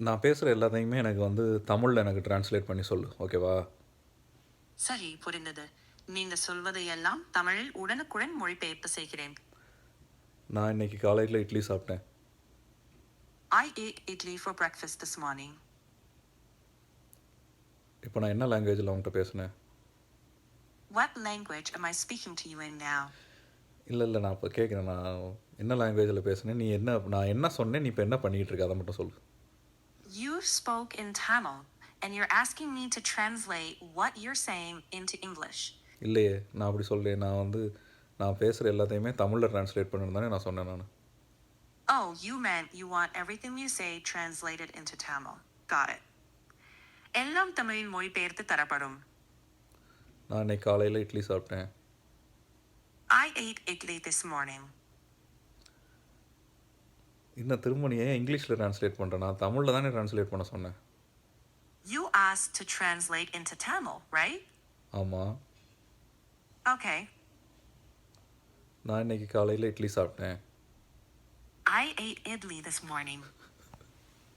நான் பேசுகிற எல்லாத்தையுமே எனக்கு வந்து தமிழில் எனக்கு ட்ரான்ஸ்லேட் பண்ணி சொல்லு, ஓகேவா? சரி, புரிந்தது. நீங்க சொல்வதையெல்லாம் தமிழில் உடனுக்குடன் மொழிபெயர்ப்பு செய்கிறேன். நான் இன்னைக்கு காலையில் இட்லி சாப்பிட்டேன். I ate idli for breakfast this morning. இப்போ நான் என்ன லாங்குவேஜில் அவங்ககிட்ட பேசினேன்? What language am I speaking to you in now? இல்லை நான் இப்போ கேட்குறேன். நான் என்ன லாங்குவேஜில் பேசினேன், நீ என்ன, நான் என்ன சொன்னேன், நீ இப்போ என்ன பண்ணிகிட்டு இருக்க, அதை மட்டும் சொல்லு. You spoke in Tamil, and you're asking me to translate what you're saying into English. இல்லையே, நான் அப்படி சொல்லேன். நான் பேசுகிற எல்லாத்தையுமே தமிழில் ட்ரான்ஸ்லேட் பண்ணணும் தானே நான் சொன்னேன் நான். Oh, you meant you want everything you say translated into Tamil. Got it. எல்லாம் தமிழில் மொழிபெயர்த்து தரப்படும். நான் இன்னைக்கு காலையில் இட்லி சாப்பிட்டேன். I ate idli this morning. இன்னும் திரும்ப நீ ஏன் இங்கிலீஷில் ட்ரான்ஸ்லேட் பண்ணுறேன்? நான் தமிழில் தானே ட்ரான்ஸ்லேட் பண்ண சொன்னேன். You asked to translate into Tamil, right? ஆமாம். Okay. நான் இன்னைக்கு காலையில் இட்லி சாப்பிட்டேன். I ate idli this morning.